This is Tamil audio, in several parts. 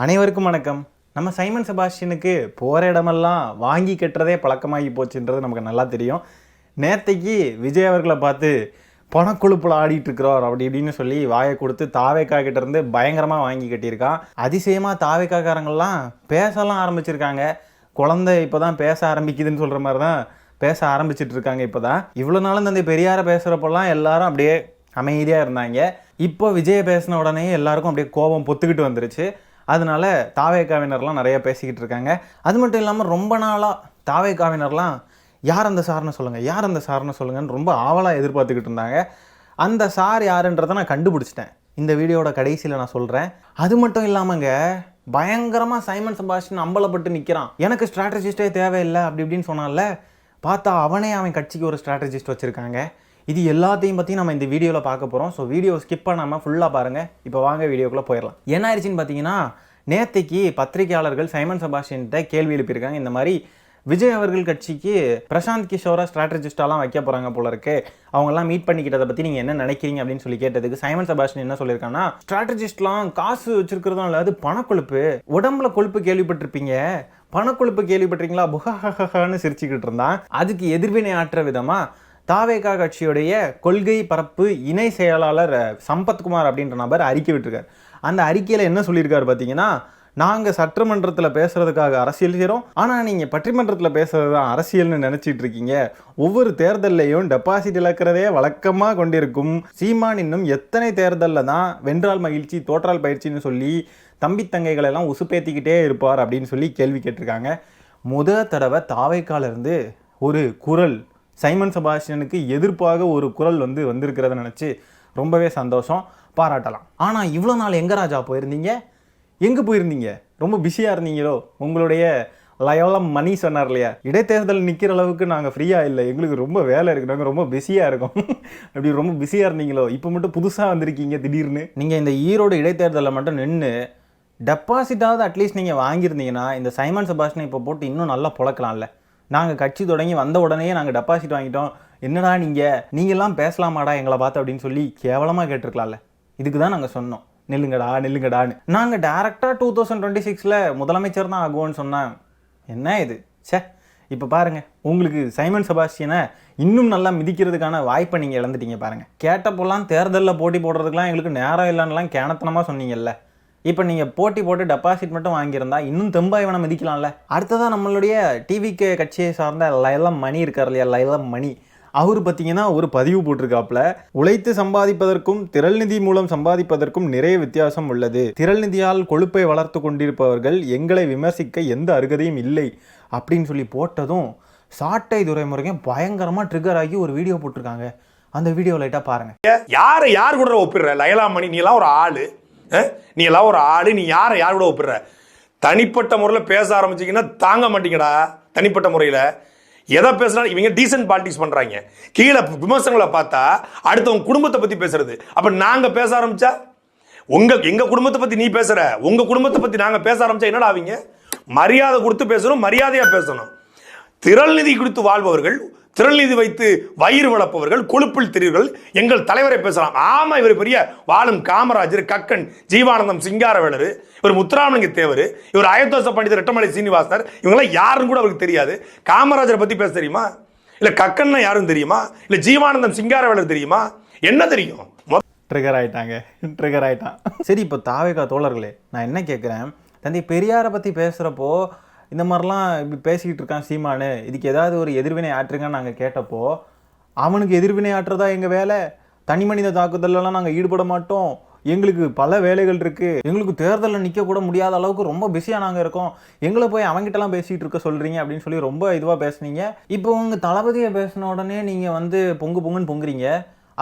அனைவருக்கும் வணக்கம். நம்ம சைமன் செபாஸ்டியனுக்கு போகிற இடமெல்லாம் வாங்கி கட்டுறதே பழக்கமாகி போச்சுன்றது நமக்கு நல்லா தெரியும். நேற்றைக்கு விஜய் அவர்களை பார்த்து பணக்கொழுப்பில் ஆடிட்டு இருக்கிறோம் அப்படி இப்படின்னு சொல்லி வாயை கொடுத்து தாவேக்கா கிட்ட இருந்து பயங்கரமாக வாங்கி கட்டியிருக்கான். அதிசயமாக தாவேக்காக்காரங்கள்லாம் பேசலாம் ஆரம்பிச்சிருக்காங்க. குழந்தை இப்போ தான் பேச ஆரம்பிக்குதுன்னு சொல்கிற மாதிரி தான் பேச ஆரம்பிச்சிட்டு இருக்காங்க. இப்போ தான் இவ்வளோ நாளும் தந்தை பெரியாரை பேசுகிறப்பெல்லாம் எல்லாரும் அப்படியே அமைதியாக இருந்தாங்க. இப்போ விஜயை பேசின உடனே எல்லாருக்கும் அப்படியே கோபம் பொத்துக்கிட்டு வந்துருச்சு. அதனால தாவேக்காவினர்லாம் நிறைய பேசிக்கிட்டு இருக்காங்க. அது மட்டும் இல்லாமல் ரொம்ப நாளாக தாவேக்காவினர்லாம் யார் அந்த சார்னு சொல்லுங்கள், யார் அந்த சார்னு சொல்லுங்கன்னு ரொம்ப ஆவலாக எதிர்பார்த்துக்கிட்டு இருந்தாங்க. அந்த சார் யாருன்றதை நான் கண்டுபிடிச்சிட்டேன். இந்த வீடியோட கடைசியில் நான் சொல்கிறேன். அது மட்டும் இல்லாமங்க பயங்கரமாக சைமன் செபாஸ்டியன் அம்பலப்பட்டு நிற்கிறான். எனக்கு ஸ்ட்ராட்டஜிஸ்டே தேவையில்லை அப்படி இப்படின்னு சொன்னால பார்த்தா அவன் கட்சிக்கு ஒரு ஸ்ட்ராட்டஜிஸ்ட் வச்சுருக்காங்க. இது எல்லாத்தையும் பற்றி நம்ம இந்த வீடியோவில் பார்க்க போகிறோம். ஸோ வீடியோ ஸ்கிப் பண்ணாமல் ஃபுல்லாக பாருங்கள். இப்போ வாங்க வீடியோக்குள்ளே போயிடலாம். என்ன ஆயிடுச்சுன்னு பார்த்தீங்கன்னா, நேற்றைக்கு பத்திரிகையாளர்கள் சைமன் செபாஸ்டியன்கிட்ட கேள்வி எழுப்பியிருக்காங்க. இந்த மாதிரி விஜய் அவர்கள் கட்சிக்கு பிரசாந்த் கிஷோரை ஸ்ட்ராட்டஜிஸ்டாலாம் வைக்க போகிறாங்க போல இருக்கு, அவங்கெல்லாம் மீட் பண்ணிக்கிட்டதை பற்றி நீங்கள் என்ன நினைக்கிறீங்க அப்படின்னு சொல்லி கேட்டதுக்கு சைமன் செபாஸ்டியன் என்ன சொல்லியிருக்காங்கன்னா, ஸ்ட்ராட்டஜிஸ்ட்லாம் காசு வச்சிருக்கிறதும் இல்லை, அது பணக்கொழுப்பு. உடம்புல கொழுப்பு கேள்விப்பட்டிருப்பீங்க, பணக்கொழுப்பு கேள்விப்பட்டிருக்கீங்களா? புகான்னு சிரிச்சுக்கிட்டு இருந்தான். அதுக்கு எதிர்வினை ஆற்ற விதமாக தாவேகா கட்சியுடைய கொள்கை பரப்பு இணை செயலாளர் சம்பத்குமார் அப்படின்ற நபர் அறிக்கை விட்டுருக்கார். அந்த அறிக்கையில் என்ன சொல்லியிருக்காரு பார்த்தீங்கன்னா, நாங்கள் சட்டமன்றத்தில் பேசுகிறதுக்காக அரசியல் செய்கிறோம், ஆனால் நீங்கள் பட்டிமன்றத்தில் பேசுகிறது தான் அரசியல்னு நினச்சிட்டு இருக்கீங்க. ஒவ்வொரு தேர்தல்லையும் டெபாசிட் இழக்கிறதே வழக்கமாக கொண்டிருக்கும் சீமான் இன்னும் எத்தனை தேர்தலில் தான் வென்றால் மகிழ்ச்சி தோற்றால் பயிற்சின்னு சொல்லி தம்பி தங்கைகளெல்லாம் உசுப்பேற்றிக்கிட்டே இருப்பார் அப்படின்னு சொல்லி கேள்வி கேட்டிருக்காங்க. முதல் தடவை தாவேக்காலிருந்து ஒரு குரல் சைமன் செபாஸ்டியனுக்கு எதிர்ப்பாக ஒரு குரல் வந்திருக்கிறத நினச்சி ரொம்பவே சந்தோஷம், பாராட்டலாம். ஆனால் இவ்வளோ நாள் எங்கே ராஜா போயிருந்தீங்க, எங்கே போயிருந்தீங்க? ரொம்ப பிஸியாக இருந்தீங்களோ? உங்களுடைய லயோலா மணி சொன்னார் இல்லையா, இடைத்தேர்தல் நிற்கிற அளவுக்கு நாங்கள் ஃப்ரீயாக இல்லை, எங்களுக்கு ரொம்ப வேலை இருக்குது, நாங்கள் ரொம்ப பிஸியாக இருக்கோம் அப்படி ரொம்ப பிஸியாக இருந்தீங்களோ? இப்போ மட்டும் புதுசாக வந்திருக்கீங்க திடீர்னு. நீங்கள் இந்த ஈரோடு இடைத்தேர்தலில் மட்டும் நின்று டெபாசிட்டாவது அட்லீஸ்ட் நீங்கள் வாங்கியிருந்தீங்கன்னா இந்த சைமன் செபாஸ்டியனை இப்போ போட்டு இன்னும் நல்லா புழக்கலாம்ல. நாங்கள் கட்சி தொடங்கி வந்த உடனே நாங்கள் டெபாசிட் வாங்கிட்டோம், என்னடா நீங்கள்லாம் பேசலாமாடா எங்களை பார்த்து அப்படின்னு சொல்லி கேவலமாக கேட்டிருக்கலாம்ல. இதுக்கு தான் நாங்கள் சொன்னோம் நெல்லுங்கடான்னு. நாங்கள் டேரெக்டாக 2026 முதலமைச்சர் தான் ஆகுவோன்னு சொன்னேன். என்ன இது சே. இப்போ பாருங்கள், உங்களுக்கு சைமன் செபாஸ்டியனை இன்னும் நல்லா மிதிக்கிறதுக்கான வாய்ப்பை நீங்கள் இழந்துட்டீங்க பாருங்கள். கேட்டப்போலாம் தேர்தலில் போட்டி போடுறதுக்கெலாம் எங்களுக்கு நேரம் இல்லைன்னுலாம் கேணத்தனமாக சொன்னீங்கல்ல. இப்போ நீங்கள் போட்டி போட்டு டெபாசிட் மட்டும் வாங்கியிருந்தா இன்னும் தெம்பா இவனை மதிக்கலாம்ல. அடுத்ததான் நம்மளுடைய டிவிக்கு கட்சியை சார்ந்த லைலம் மணி இருக்கார் இல்லையா, லைலம் மணி, அவர் பார்த்தீங்கன்னா ஒரு பதிவு போட்டிருக்காப்புல, உழைத்து சம்பாதிப்பதற்கும் திரள் நிதி மூலம் சம்பாதிப்பதற்கும் நிறைய வித்தியாசம் உள்ளது. திரள் நிதியால் கொழுப்பை வளர்த்து கொண்டிருப்பவர்கள் எங்களை விமர்சிக்க எந்த அருகதையும் இல்லை அப்படின்னு சொல்லி போட்டதும் சாட்டை துரைமுருகன் பயங்கரமாக ட்ரிகர் ஆகி ஒரு வீடியோ போட்டிருக்காங்க. அந்த வீடியோ லைட்டாக பாருங்க. யார் கூட ஒப்பிடுற? லைலா மணி நீ எல்லாம் ஒரு ஆளு, நீ எல்லாம் ஒரு ஆடு, நீ யார் கூட ஒப்பிடுற? தனிப்பட்ட முறையில் பேச ஆரம்பிச்சிங்கன்னா தாங்க மாட்டீங்கடா. தனிப்பட்ட முறையில் எதை பேசுனா இவங்க டீசென்ட் பாலிடிக்ஸ் பண்றாங்க. கீழே விமர்சனங்களை பார்த்தா அடுத்தவங்க குடும்பத்தை பத்தி பேசுறது. அப்ப நாங்க பேச ஆரம்பிச்சா எங்க குடும்பத்தை பத்தி நீ பேசுற, உங்க குடும்பத்தை பத்தி நாங்க பேச ஆரம்பிச்சா என்னடா? அவங்க மரியாதை கொடுத்து பேசணும், மரியாதையா பேசணும். திரள் நிதி கொடுத்து வாழ்பவர்கள், திரள் நிதி வைத்து வயிறு வளர்ப்பவர்கள், கொழுப்பில் திரிவர்கள் எங்கள் தலைவரை பேசலாம். ஆமா, இவர் பெரிய வாழும் காமராஜர், கக்கன், ஜீவானந்தம், சிங்காரவேலர், இவர் முத்துராமலிங்க தேவர், இவர் அயோத்தோச பண்டிதர், ரெட்டமலை சீனிவாசர், இவங்கெல்லாம் யாருன்னு கூட அவருக்கு தெரியாது. காமராஜரை பத்தி பேச தெரியுமா? இல்ல கக்கன்னா யாரும் தெரியுமா? இல்ல ஜீவானந்தம், சிங்காரவேலர் தெரியுமா? என்ன தெரியும்? ட்ரிகர் ஆயிட்டான். சரி, இப்போ தாவேகா தோழர்களே, நான் என்ன கேட்குறேன், தந்தை பெரியாரை பற்றி பேசுகிறப்போ இந்த மாதிரிலாம் இப்படி பேசிக்கிட்டு இருக்கான் சீமானு, இதுக்கு ஏதாவது ஒரு எதிர்வினை ஆற்றுங்கன்னு நாங்கள் கேட்டப்போ, அவனுக்கு எதிர்வினை ஆற்றுறதா எங்கள் வேலை, தனி மனித தாக்குதல்லாம் நாங்கள் ஈடுபட மாட்டோம், எங்களுக்கு பல வேலைகள் இருக்குது, எங்களுக்கு தேர்தலில் நிற்க கூட முடியாத அளவுக்கு ரொம்ப பிஸியாக நாங்கள் இருக்கோம், எங்களை போய் அவங்ககிட்டலாம் பேசிகிட்டு இருக்க சொல்கிறீங்க அப்படின்னு சொல்லி ரொம்ப இதுவாக பேசுனீங்க. இப்போ உங்கள் தளபதியை பேசின உடனே நீங்கள் பொங்குன்னு பொங்குறீங்க.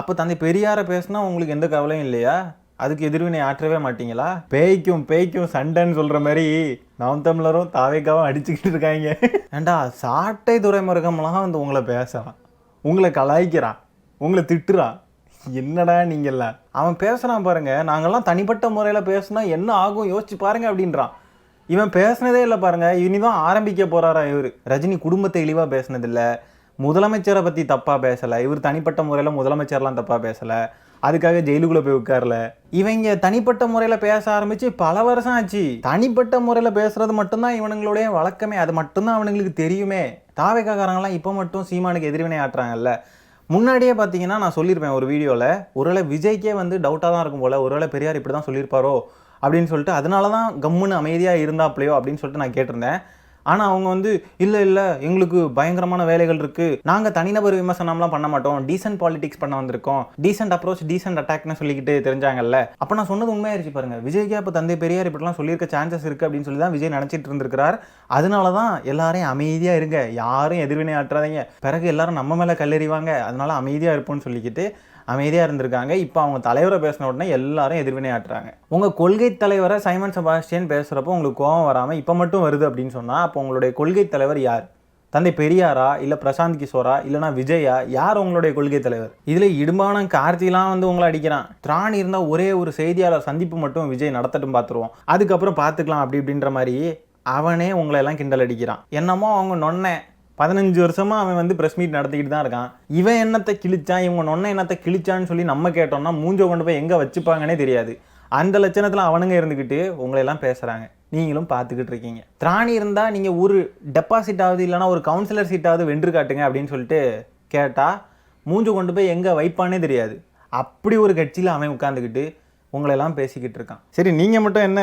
அப்போ தந்தை பெரியாரை பேசினா உங்களுக்கு எந்த கவலையும் இல்லையா? அதுக்கு எதிர்வினை ஆற்றவே மாட்டீங்களா? பேய்க்கும் சண்டைன்னு சொல்கிற மாதிரி நாம் தமிழரும் தாவேக்காவும் அடிச்சுக்கிட்டு இருக்காங்க. ஏண்டா சாட்டை துரைமுருகம்லாம் உங்களை பேசுகிறான், உங்களை கலாய்க்கிறான், உங்களை திட்டுறான், என்னடா நீங்கள்லாம்? அவன் பேசுகிறான் பாருங்க, நாங்கள்லாம் தனிப்பட்ட முறையில் பேசுனா என்ன ஆகும் யோசிச்சு பாருங்க அப்படின்றான். இவன் பேசுனதே இல்லை பாருங்க, இனிதான் ஆரம்பிக்க போகிறாரா இவர். ரஜினி குடும்பத்தை இழிவாக பேசுனதில்லை, முதலமைச்சரை பற்றி தப்பாக பேசலை, இவர் தனிப்பட்ட முறையில் முதலமைச்சர்லாம் தப்பாக பேசலை, அதுக்காக ஜெயிலுக்குள்ளே போய் உட்காரல. இவங்க தனிப்பட்ட முறையில் பேச ஆரம்பித்து பல வருஷம் ஆச்சு. தனிப்பட்ட முறையில் பேசுகிறது மட்டும்தான் இவனுங்களுடைய வழக்கமே, அது மட்டும்தான் அவனுங்களுக்கு தெரியுமே. தாவேக்காரங்களாம் இப்போ மட்டும் சீமானுக்கு எதிர்வினை ஆட்டுறாங்கல்ல. முன்னாடியே பார்த்தீங்கன்னா நான் சொல்லியிருப்பேன் ஒரு வீடியோவில், ஒருவேளை விஜய்க்கே வந்து டவுட்டாக தான் இருக்கும் போல், ஒருவேளை பெரியார் இப்படி தான் சொல்லியிருப்பாரோ அப்படின்னு சொல்லிட்டு, அதனால தான் கம்முன்னு அமைதியாக இருந்தாப்லையோ அப்படின்னு சொல்லிட்டு நான் கேட்டிருந்தேன். ஆனால் அவங்க வந்து இல்லை எங்களுக்கு பயங்கரமான வேலைகள் இருக்குது, நாங்கள் தனிநபர் விமர்சனம்லாம் பண்ண மாட்டோம், டீசென்ட் பாலிடிக்ஸ் பண்ண வந்திருக்கோம், டீசென்ட் அப்ரோச் டீசென்ட் அட்டாக்னு சொல்லிக்கிட்டு தெரிஞ்சாங்கல்ல. அப்போ நான் சொன்னது உண்மையாயிருச்சு பாருங்க. விஜய்க்கே அப்போ தந்தை பெரியார் இப்படிலாம் சொல்லியிருக்க சான்சஸ் இருக்குது அப்படின்னு சொல்லி தான் விஜய் நினச்சிட்டு இருந்திருக்கிறார். அதனால தான் எல்லாரையும் அமைதியாக இருங்க, யாரும் எதிர்வினை ஆற்றாதீங்க, பிறகு எல்லாரும் நம்ம மேலே கல்லெறிவாங்க, அதனால அமைதியாக இருப்போம்னு சொல்லிக்கிட்டு அமைதியாக இருந்திருக்காங்க. இப்போ அவங்க தலைவரை பேசின உடனே எல்லாரும் எதிர்வினை ஆட்டுறாங்க. உங்கள் கொள்கை தலைவரை சைமன் செபாஸ்டியன் பேசுகிறப்போ உங்களுக்கு கோபம் வராமல் இப்போ மட்டும் வருது அப்படின்னு சொன்னால், அப்போ உங்களுடைய கொள்கை தலைவர் யார்? தந்தை பெரியாரா, இல்லை பிரசாந்த் கிஷோரா, இல்லைனா விஜயா? யார் உங்களுடைய கொள்கை தலைவர்? இதில் இடும்பான கார்த்திலாம் வந்து உங்களை அடிக்கிறான். திராணி இருந்தால் ஒரே ஒரு செய்தியாளர் சந்திப்பு மட்டும் விஜய் நடத்தட்டும், பார்த்துருவோம், அதுக்கப்புறம் பார்த்துக்கலாம் அப்படி இப்படின்ற மாதிரி அவனே உங்களை எல்லாம் கிண்டல் அடிக்கிறான். என்னமோ அவங்க நொன்னை 15 வருஷமாக அவன் வந்து ப்ரெஸ் மீட் நடத்திக்கிட்டு தான் இருக்கான். இவன் என்னத்தை கிழிச்சான், இவங்க நொன்னை என்னத்தை கிழிச்சான்னு சொல்லி நம்ம கேட்டோம்னா மூஞ்ச கொண்டு போய் எங்கே வச்சுப்பாங்கன்னே தெரியாது. அந்த லட்சணத்தில் அவனுங்க இருந்துக்கிட்டு உங்களையெல்லாம் பேசுகிறாங்க, நீங்களும் பார்த்துக்கிட்டு இருக்கீங்க. திராணி இருந்தால் நீங்கள் ஒரு டெபாசிட் ஆகுது, இல்லைனா ஒரு கவுன்சிலர் சீட்டாவது வென்று காட்டுங்க அப்படின்னு சொல்லிட்டு கேட்டால் மூஞ்ச கொண்டு போய் எங்கே வைப்பானே தெரியாது. அப்படி ஒரு கட்சியில் அவன் உட்காந்துக்கிட்டு உங்களெல்லாம் பேசிக்கிட்டு இருக்கான். சரி, நீங்கள் மட்டும் என்ன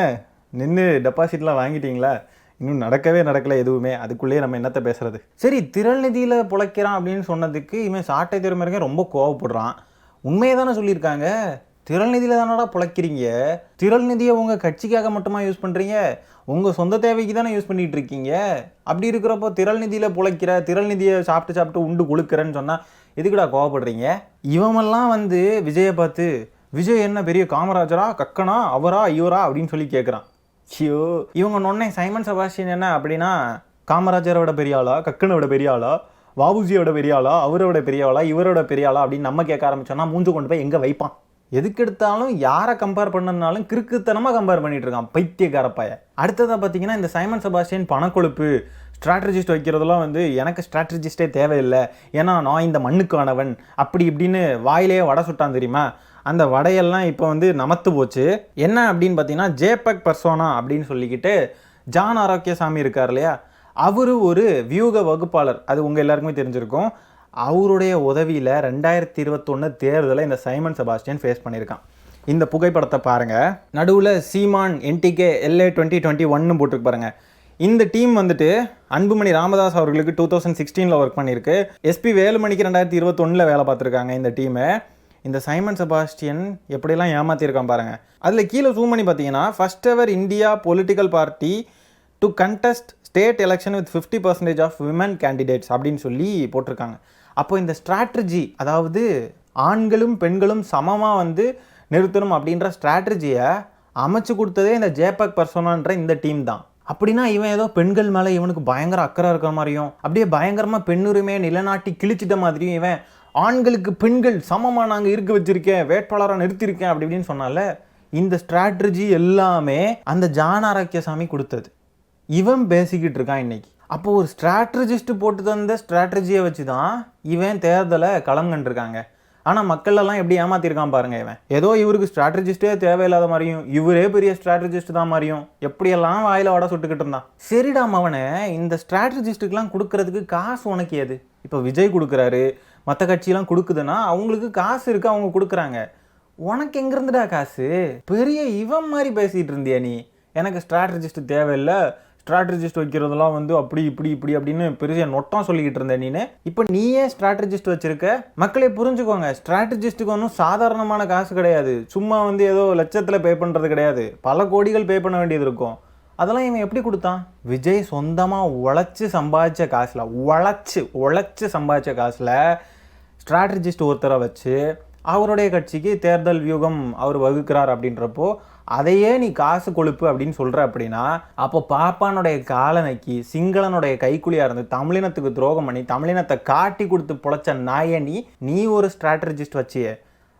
நின்று டெபாசிட்லாம் வாங்கிட்டீங்களா? இன்னும் நடக்கலை எதுவுமே. அதுக்குள்ளேயே நம்ம என்னத்தை பேசுறது? சரி, திரள் நிதியில் பிழைக்கிறான் அப்படின்னு சொன்னதுக்கு இவன் சாட்டை திறமையாக ரொம்ப கோவப்படுறான். உண்மையை தானே சொல்லியிருக்காங்க. திரள் நிதியில் தானடா பிழைக்கிறீங்க. திரள் நிதியை உங்கள் கட்சிக்காக மட்டுமா யூஸ் பண்ணுறீங்க? உங்கள் சொந்த தேவைக்கு தானே யூஸ் பண்ணிகிட்டு இருக்கீங்க. அப்படி இருக்கிறப்போ திரள் நிதியில் பிழைக்கிற, திரள் நிதியை சாப்பிட்டு உண்டு கொழுக்கிறேன்னு சொன்னால் எதுக்குடா கோவப்படுறீங்க? இவமெல்லாம் வந்து விஜயை பார்த்து, விஜய் என்ன பெரிய காமராஜரா, கக்கனா, அவரா இவரா அப்படின்னு சொல்லி கேட்குறான். ஐயோ, இவங்க நொன்னே சைமன் செபாஸ்டியன் என்ன அப்படின்னா காமராஜரை விட பெரிய ஆளா, கக்கனை விட பெரிய ஆளா, வாபுஜியோட பெரிய ஆளா, அவரோட பெரிய ஆளா, இவரோட பெரிய ஆளா அப்படின்னு நம்ம கேட்க ஆரம்பிச்சோன்னா மூஞ்சு கொண்டு போய் எங்கே வைப்பான்? எதுக்கு எடுத்தாலும் யாரை கம்பேர் பண்ணதுனாலும் கிறுக்குத்தனமாக கம்பேர் பண்ணிட்டு இருக்கான், பைத்தியக்காரப்பாய. அடுத்ததாக பார்த்தீங்கன்னா இந்த சைமன் செபாஸ்டியன் பணக்கொழுப்பு ஸ்ட்ராட்டஜிஸ்ட் வைக்கிறதெல்லாம் வந்து எனக்கு ஸ்ட்ராட்டஜிஸ்டே தேவையில்லை, ஏன்னா நான் இந்த மண்ணுக்கானவன் அப்படி இப்படின்னு வாயிலேயே வடை சுட்டான் தெரியுமா. அந்த வடையெல்லாம் இப்போ வந்து நமத்து போச்சு. என்ன அப்படின்னு பார்த்தீங்கன்னா ஜேபக் பர்சோனா அப்படின்னு சொல்லிக்கிட்டு ஜான் ஆரோக்கியசாமி இருக்கார் இல்லையா, அவர் ஒரு வியூக வகுப்பாளர், அது உங்கள் எல்லாருக்குமே தெரிஞ்சிருக்கும். அவருடைய உதவியில் 2021 தேர்தலை இந்த சைமன் செபாஸ்டியன் ஃபேஸ் பண்ணியிருக்கான். இந்த புகைப்படத்தை பாருங்கள். நடுவில் சீமான் என்டிகே LA 2021 போட்டுருக்கு பாருங்கள். இந்த டீம் வந்துட்டு அன்புமணி ராமதாஸ் அவர்களுக்கு 2016 ஒர்க் பண்ணியிருக்கு. SP வேலுமணிக்கு 2021 வேலை பார்த்துருக்காங்க இந்த டீமை. இந்த சைமன் செபாஸ்டியன் எப்படிலாம் ஏமாற்றிருக்கான் பாருங்கள். அதில் கீழே ஜூம் பண்ணி பார்த்தீங்கன்னா first ever India political party to contest state election with 50% of women candidates அப்படின்னு சொல்லி போட்டிருக்காங்க. அப்போ இந்த ஸ்ட்ராட்டஜி, அதாவது ஆண்களும் பெண்களும் சமமாக வந்து நிறுத்தணும் அப்படின்ற ஸ்ட்ராட்டஜியை அமைச்சு கொடுத்ததே இந்த ஜேபக் பர்சோனான்ற இந்த டீம் தான். அப்படின்னா இவன் ஏதோ பெண்கள் மேலே இவனுக்கு பயங்கர அக்கறை இருக்கிற மாதிரியும், அப்படியே பயங்கரமாக பெண்ணுரிமையை நிலைநாட்டி கிழிச்சிட்ட மாதிரியும், இவன் ஆண்களுக்கு பெண்கள் சமமாக நாங்கள் இருக்க வச்சிருக்கேன், வேட்பாளராக நிறுத்தியிருக்கேன் அப்படி இப்படின்னு சொன்னால இந்த ஸ்ட்ராட்டஜி எல்லாமே அந்த ஜான் ஆரோக்கியசாமி கொடுத்தது. இவன் பேசிக்கிட்டு இருக்கான் இன்னைக்கு. அப்போ ஒரு ஸ்ட்ராட்டஜிஸ்ட் போட்டு தந்த ஸ்ட்ராட்டஜியை வச்சு தான் இவன் தேர்தலை களம் கண்டிருக்காங்க. ஆனால் மக்களெல்லாம் எப்படி ஏமாத்திருக்கான் பாருங்க. இவன் ஏதோ இவருக்கு ஸ்ட்ராட்டஜிஸ்டே தேவையில்லாத மாதிரியும், இவரே பெரிய ஸ்ட்ராட்டஜிஸ்ட் தான் மாதிரியும் எப்படியெல்லாம் வாயில வடை சுட்டுக்கிட்டு இருந்தான். சரிடாம், அவனை இந்த ஸ்ட்ராட்டஜிஸ்ட்டுக்கெல்லாம் கொடுக்கறதுக்கு காசு உனக்கு ஏது? இப்போ விஜய் கொடுக்குறாரு, மற்ற கட்சியெல்லாம் கொடுக்குதுன்னா அவங்களுக்கு காசு இருக்கு, அவங்க கொடுக்குறாங்க. உனக்கு எங்கேருந்துடா காசு? பெரிய இவன் மாதிரி பேசிகிட்டு இருந்தியா நீ? எனக்கு ஸ்ட்ராட்டஜிஸ்ட் தேவையில்லை, ஸ்ட்ராட்டஜிஸ்ட் வைக்கிறதெல்லாம் வந்து அப்படி இப்படி அப்படின்னு பெரிய நொட்டம் சொல்லிக்கிட்டு இருந்தேன் நீனு. இப்போ நீயே ஸ்ட்ராட்டஜிஸ்ட் வச்சிருக்க. மக்களே புரிஞ்சுக்கோங்க, ஸ்ட்ராட்டஜிஸ்ட்டுக்கு ஒன்றும் சாதாரணமான காசு கிடையாது. சும்மா வந்து ஏதோ லட்சத்தில் பே பண்ணுறது கிடையாது, பல கோடிகள் பே பண்ண வேண்டியது இருக்கும். அதெல்லாம் இவன் எப்படி கொடுத்தான்? விஜய் சொந்தமாக உழைச்சி சம்பாதிச்ச காசில், உழைச்சி சம்பாதிச்ச காசில் ஸ்ட்ராட்டஜிஸ்ட் ஒருத்தரை வச்சு அவருடைய கட்சிக்கு தேர்தல் வியூகம் அவர் வகுக்கிறார். அப்படின்றப்போ அதையே நீ காசு கொழுப்பு அப்படின்னு சொல்கிற அப்படின்னா, அப்போ பாப்பானுடைய காலனைக்கு சிங்களனுடைய கைக்குழியாக இருந்து தமிழினத்துக்கு துரோகம் பண்ணி தமிழினத்தை காட்டி கொடுத்து பொழைச்ச நாயனி நீ ஒரு ஸ்ட்ராட்டஜிஸ்ட் வச்சியே,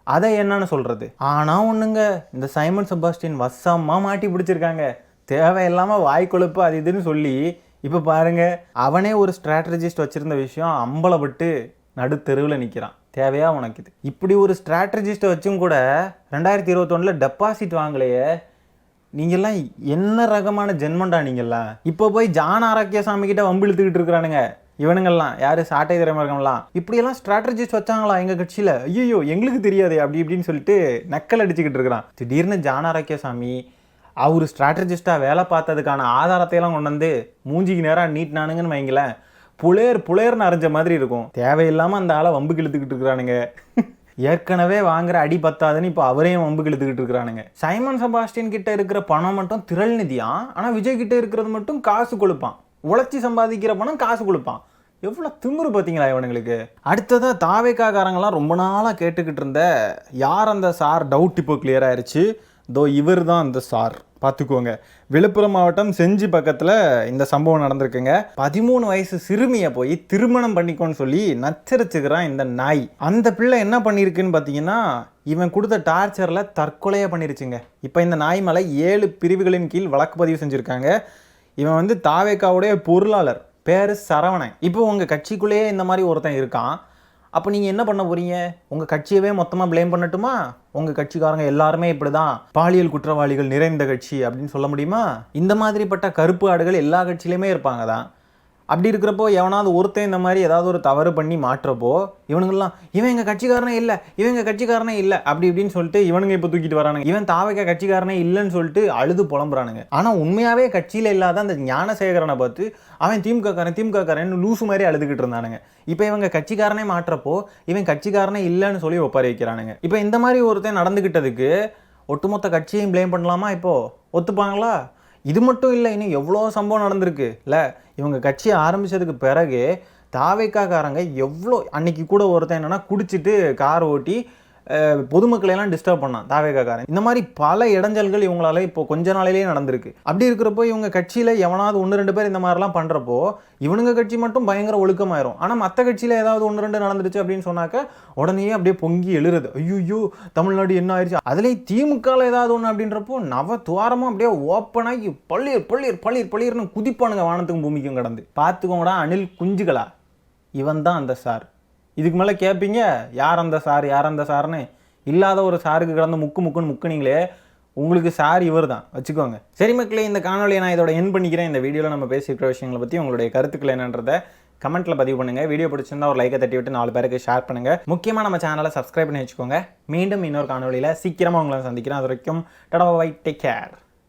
அதை என்னன்னு சொல்கிறது? ஆனால் ஒன்றுங்க, இந்த சைமன் செபாஸ்டியன் வசமாக மாட்டி பிடிச்சிருக்காங்க. தேவையில்லாமல் வாய் கொழுப்பு அது இதுன்னு சொல்லி இப்போ பாருங்கள், அவனே ஒரு ஸ்ட்ராட்டஜிஸ்ட் வச்சுருந்த விஷயம் அம்பலப்பட்டு நடு தெருவில் நிற்கிறான். தேவையா உனக்கு இது? இப்படி ஒரு ஸ்ட்ராட்டஜிஸ்ட்டை வச்சும் கூட 2021 டெபாசிட் வாங்கலையே. நீங்கள்லாம் என்ன ரகமான ஜென்மண்டா நீங்கள்லாம்? இப்போ போய் ஜான் ஆரோக்கியசாமி கிட்ட வம்பு இழுத்துக்கிட்டு இருக்கிறானுங்க இவனுங்கள்லாம். யார் சாட்டை திறமர்கள்லாம் இப்படியெல்லாம் ஸ்ட்ராட்டஜிஸ்ட் வச்சாங்களா எங்கள் கட்சியில்? ஐயோ எங்களுக்கு தெரியாது அப்படி இப்படின்னு சொல்லிட்டு நக்கல் அடிச்சுக்கிட்டு இருக்கிறான். திடீர்னு ஜான் ஆரோக்கியசாமி அவர் ஸ்ட்ராட்டஜிஸ்ட்டாக வேலை பார்த்ததுக்கான ஆதாரத்தையெல்லாம் கொண்டு வந்து மூஞ்சிக்கு நேராக நீட்டினானுங்கன்னு வைங்களேன், புலேர்னு அரைஞ்ச மாதிரி இருக்கும். தேவையில்லாமல் அந்த ஆளை வம்புக்கு இழுத்துக்கிட்டு இருக்கிறானுங்க. ஏற்கனவே வாங்குற அடி பத்தாதுன்னு இப்போ அவரையும் வம்புக்கு இழுத்துக்கிட்டு இருக்கிறானுங்க. சைமன் செபாஸ்டியன் கிட்ட இருக்கிற பணம் மட்டும் திரள் நிதியான், ஆனால் விஜய் கிட்ட இருக்கிறது மட்டும் காசு கொடுப்பான். உழைச்சி சம்பாதிக்கிற பணம் காசு கொடுப்பான். எவ்வளோ திமிரு பார்த்தீங்களா இவனுங்களுக்கு? அடுத்ததாக தாவேக்காரங்களாம் ரொம்ப நாளாக கேட்டுக்கிட்டு இருந்த யார் அந்த சார் டவுட் இப்போ கிளியர் ஆயிடுச்சு. தோ இவர் தான் அந்த சார், பார்த்துக்கோங்க. விழுப்புரம் மாவட்டம் செஞ்சி பக்கத்தில் இந்த சம்பவம் நடந்திருக்குங்க. 13 வயசு சிறுமியை போய் திருமணம் பண்ணிக்கோன்னு சொல்லி நச்சரிச்சுக்கிறான் இந்த நாய். அந்த பிள்ளை என்ன பண்ணியிருக்குன்னு பார்த்தீங்கன்னா, இவன் கொடுத்த டார்ச்சரில் தற்கொலையை பண்ணிருச்சுங்க. இப்போ இந்த நாய் மேலே 7 பிரிவுகளின் கீழ் வழக்கு பதிவு செஞ்சுருக்காங்க. இவன் வந்து தாவேக்காவுடைய பொருளாளர், பேர் சரவணன். இப்போ உங்கள் கட்சிக்குள்ளேயே இந்த மாதிரி ஒருத்தன் இருக்கான். அப்போ நீங்கள் என்ன பண்ண போகிறீங்க? உங்கள் கட்சியவே மொத்தமாக ப்ளேம் பண்ணட்டுமா? உங்கள் கட்சிக்காரங்க எல்லாருமே இப்படி தான் பாலியல் குற்றவாளிகள் நிறைந்த கட்சி அப்படின்னு சொல்ல முடியுமா? இந்த மாதிரிப்பட்ட கருப்பு ஆடுகள் எல்லா கட்சியிலையுமே இருப்பாங்க தான். அப்படி இருக்கிறப்போ எவனாவது ஒருத்தன் இந்த மாதிரி ஏதாவது ஒரு தவறு பண்ணி மாற்றப்போ இவனுங்கெல்லாம் இவன் எங்கள் கட்சிக்காரனே இல்லை, இவன் எங்கள் கட்சிக்காரனே இல்லை அப்படி இப்படின்னு சொல்லிட்டு இவனுங்க இப்போ தூக்கிட்டு வரானுங்க. இவன் தாவேக்கா கட்சிக்காரனே இல்லைன்னு சொல்லிட்டு அழுது புலம்புறானுங்க. ஆனால் உண்மையாகவே கட்சியில் இல்லாத அந்த ஞானசேகரனை பார்த்து அவன் திமுககாரன் லூசு மாதிரி அழுதுகிட்டு இருந்தானுங்க. இப்போ இவங்க கட்சிக்காரனே மாற்றப்போ இவன் கட்சிக்காரனே இல்லைன்னு சொல்லி ஒப்பாரி வைக்கிறானுங்க. இப்போ இந்த மாதிரி ஒருத்தன் நடந்துக்கிட்டதுக்கு ஒட்டுமொத்த கட்சியையும் ப்ளேம் பண்ணலாமா? இப்போது ஒத்துப்பாங்களா? இது மட்டும் இல்லை, இன்னும் எவ்வளோ சம்பவம் நடந்திருக்கு இல்லை? இவங்க கட்சியை ஆரம்பித்ததுக்கு பிறகு தாவேக்காரங்க எவ்வளோ, அன்னைக்கு கூட ஒருத்தன் என்னென்னா குடிச்சிட்டு கார் ஓட்டி பொதுமக்களெல்லாம் டிஸ்டர்ப் பண்ணான் தாவேக்காரன். இந்த மாதிரி பல இடைஞ்சல்கள் இவங்களால இப்போ கொஞ்ச நாளிலேயே நடந்திருக்கு. அப்படி இருக்கிறப்போ இவங்க கட்சியில் எவனாவது 1-2 பேர் இந்த மாதிரிலாம் பண்ணுறப்போ இவனுங்க கட்சி மட்டும் பயங்கர ஒழுக்கமாயிரும். ஆனால் மற்ற கட்சியில் ஏதாவது 1-2 நடந்துருச்சு அப்படின்னு சொன்னாக்க உடனே அப்படியே பொங்கி எழுறது, ஐயோ தமிழ்நாடு என்ன ஆயிடுச்சு. அதுலேயும் திமுகவில் ஏதாவது ஒன்று அப்படின்றப்போ நவ துவாரமாக அப்படியே ஓப்பனாகி பள்ளீர்னு குதிப்பானுங்க வானத்துக்கும் பூமிக்கும் கடந்து. பார்த்துக்கோங்கடா அணில் குஞ்சுகளா, இவன் தான் அந்த சார். இதுக்கு மேலே கேட்பீங்க யார் அந்த சார்னு. இல்லாத ஒரு சாருக்கு கடந்து முக்குன்னு முக்குனீங்களே, உங்களுக்கு சார் இவர் தான் வச்சுக்கோங்க. சரி மக்களே, இந்த காணொலியை நான் இதோட என் பண்ணிக்கிறேன். இந்த வீடியோவில் நம்ம பேசியிருக்கிற விஷயங்களை பற்றி உங்களுடைய கருத்துக்கள் என்னன்றதை கமெண்ட்டில் பதிவு பண்ணுங்கள். வீடியோ பிடிச்சிருந்தா ஒரு லைக்கை தட்டி விட்டு 4 பேருக்கு ஷேர் பண்ணுங்கள். முக்கியமாக நம்ம சேனலை சப்ஸ்கிரைப் பண்ணி வச்சுக்கோங்க. மீண்டும் இன்னொரு காணொலியில் சீக்கிரமாக உங்களை சந்திக்கிறேன். அது வரைக்கும் டடா பை, டேக் கேர்.